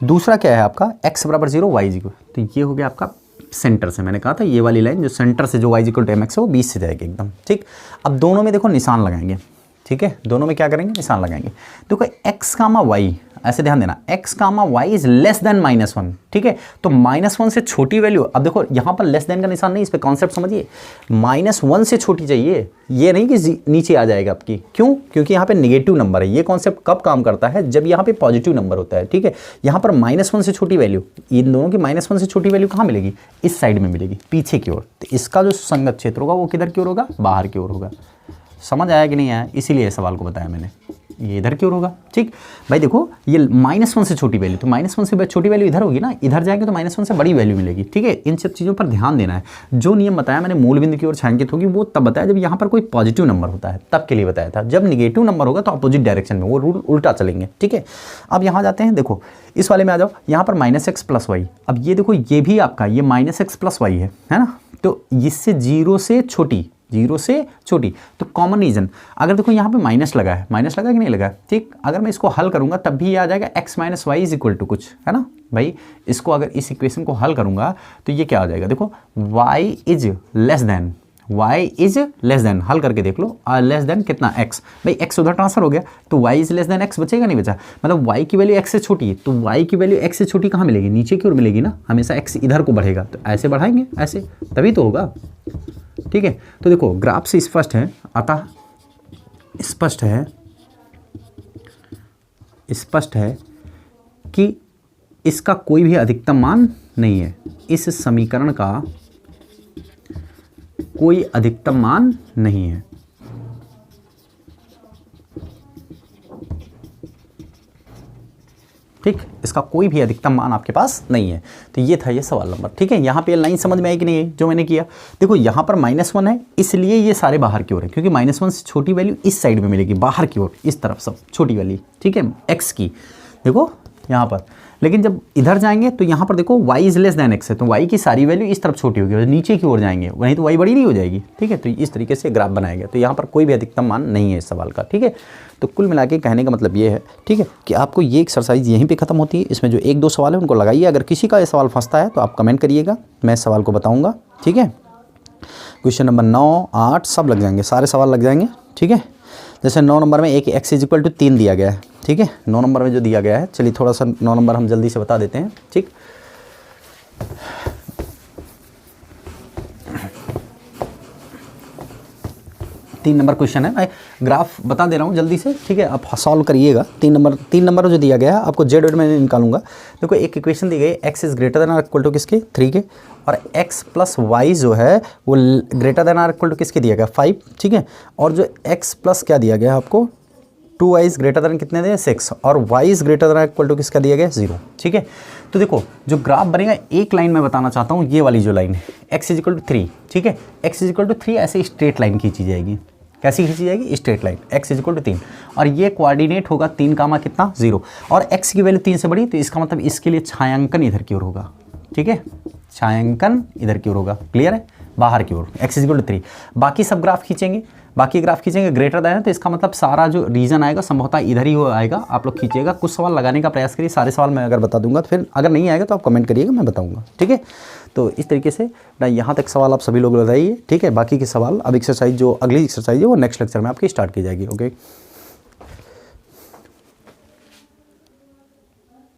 दूसरा क्या है आपका x बराबर 0 y इक्वल, तो ये हो गया आपका सेंटर से, मैंने कहा था ये वाली लाइन जो सेंटर से जो y इक्वल टू mx है वो 20 से जाएगी एकदम। ठीक, अब दोनों में देखो निशान लगाएंगे। ठीक है, दोनों में क्या करेंगे निशान लगाएंगे। देखो x कामा y, ऐसे ध्यान देना, x comma y is less than -1। ठीक है, तो -1 से छोटी वैल्यू, अब देखो यहाँ पर लेस देन का निशान नहीं, इस पे कॉन्सेप्ट समझिए, -1 से छोटी चाहिए, ये नहीं कि नीचे आ जाएगा आपकी, क्यों, क्योंकि यहाँ पे नेगेटिव नंबर है। ये कॉन्सेप्ट कब काम करता है, जब यहाँ पे पॉजिटिव नंबर होता है। ठीक है, यहाँ पर -1 से छोटी वैल्यू, इन दोनों की -1 से छोटी वैल्यू कहाँ मिलेगी, इस साइड में मिलेगी, पीछे की ओर, तो इसका जो संगत क्षेत्र होगा वो किधर की ओर होगा, बाहर की ओर होगा। समझ आया कि नहीं आया, इसीलिए सवाल को बताया मैंने, ये इधर की ओर होगा। ठीक भाई, देखो ये -1 से छोटी वैल्यू, तो -1 से छोटी वैल्यू इधर होगी ना, इधर जाएंगे तो -1 से बड़ी वैल्यू मिलेगी। ठीक है, इन सब चीज़ों पर ध्यान देना है। जो नियम बताया मैंने मूल बिंदु की ओर छायांकित होगी, वो तब बताया जब यहाँ पर कोई पॉजिटिव नंबर होता है, तब के लिए बताया था। जब निगेटिव नंबर होगा तो अपोजिट डायरेक्शन में वो रूल उल्टा चलेंगे। ठीक है, अब यहाँ जाते हैं, देखो इस वाले में आ जाओ, यहाँ पर -x प्लस वाई, अब ये देखो ये भी आपका ये -x प्लस वाई है ना, तो इससे 0 से छोटी, 0 से छोटी, तो कॉमन रीजन, अगर देखो यहाँ पे माइनस लगा है, माइनस लगा कि नहीं लगा। ठीक, अगर मैं इसको हल करूंगा तब भी ये आ जाएगा x minus y is equal to कुछ, है ना भाई। इसको अगर इस इक्वेशन को हल करूंगा तो ये क्या आ जाएगा, देखो y is less then, y is less then, हल करके देख लो, लेस देन कितना x, भाई x उधर ट्रांसफर हो गया तो y is less then x बचेगा नहीं बचा, मतलब y की वैल्यू x से छोटी है, तो y की वैल्यू x से छोटी कहाँ मिलेगी, नीचे की ओर मिलेगी ना, हमेशा x इधर को बढ़ेगा, तो ऐसे बढ़ाएंगे ऐसे, तभी तो होगा। ठीक है, तो देखो ग्राफ से स्पष्ट है, अतः स्पष्ट है कि इसका कोई भी अधिकतम मान नहीं है, इस समीकरण का कोई अधिकतम मान नहीं है। ठीक, इसका कोई भी अधिकतम मान आपके पास नहीं है। तो ये था ये सवाल नंबर। ठीक है, यहाँ पे लाइन समझ में आई कि नहीं जो मैंने किया, देखो यहाँ पर -1 है, इसलिए ये सारे बाहर की ओर है, क्योंकि -1 से छोटी वैल्यू इस साइड में मिलेगी, बाहर की ओर, इस तरफ सब छोटी वैल्यू। ठीक है, x की देखो यहाँ पर, लेकिन जब इधर जाएंगे तो यहाँ पर देखो y is less then x है, तो y की सारी वैल्यू इस तरफ छोटी होगी, नीचे की ओर जाएंगे वहीं तो y बड़ी नहीं हो जाएगी। ठीक है, तो इस तरीके से ग्राफ बनाया गया, तो यहाँ पर कोई भी अधिकतम मान नहीं है इस सवाल का। ठीक है, तो कुल मिला के कहने का मतलब ये है, ठीक है, कि आपको ये एक्सरसाइज यहीं पे खत्म होती है। इसमें जो 1-2 सवाल है उनको लगाइए, अगर किसी का ये सवाल फंसता है तो आप कमेंट करिएगा, मैं इस सवाल को बताऊँगा। ठीक है, क्वेश्चन नंबर 9, 8 सब लग जाएंगे, सारे सवाल लग जाएंगे। ठीक है, जैसे 9 नंबर में एक x इज इक्वल टू 3 दिया गया है। ठीक है, 9 नंबर में जो दिया गया है, चलिए थोड़ा सा 9 नंबर हम जल्दी से बता देते हैं। ठीक, तीन नंबर क्वेश्चन है, मैं ग्राफ बता दे रहा हूँ जल्दी से। ठीक है, आप सॉल्व करिएगा। 3 नंबर जो दिया गया है आपको जेड वेड में निकालूंगा। देखो एक इक्वेशन दी गई, x is greater than or equal to किसके 3 के, और x प्लस वाई जो है वो greater than or equal to किसके दिया गया 5। ठीक है, और जो x प्लस क्या दिया गया आपको 2y इज ग्रेटर देन कितने दिए 6, और y is greater than equal to किसका दिया गया 0। ठीक है, तो देखो जो ग्राफ बनेगा, एक लाइन मैं बताना चाहता हूँ, ये वाली जो लाइन है x = 3, ठीक है, x = 3 ऐसे स्ट्रेट लाइन खींची जाएगी। कैसी खींची जाएगी? स्ट्रेट लाइन, x = 3, और ये कोऑर्डिनेट होगा 3 कामा कितना 0, और x की वैल्यू 3 से बड़ी, तो इसका मतलब इसके लिए छायांकन इधर की ओर होगा, ठीक है, छायांकन इधर की ओर होगा, क्लियर है, बाहर की ओर, x = 3। बाकी सब ग्राफ खींचेंगे, बाकी ग्राफ खींचेंगे ग्रेटर दैन है, तो इसका मतलब सारा जो रीजन आएगा संभवतः इधर ही हो आएगा। आप लोग खींचिएगा, कुछ सवाल लगाने का प्रयास करिए, सारे सवाल मैं अगर बता दूंगा तो फिर अगर नहीं आएगा तो आप कमेंट करिएगा, मैं बताऊंगा, ठीक है। तो इस तरीके से ना यहाँ तक सवाल आप सभी लोग बताइए, ठीक है। बाकी के सवाल अब एक्सरसाइज जो अगली एक्सरसाइज है वो नेक्स्ट लेक्चर में आपकी स्टार्ट की जाएगी, ओके।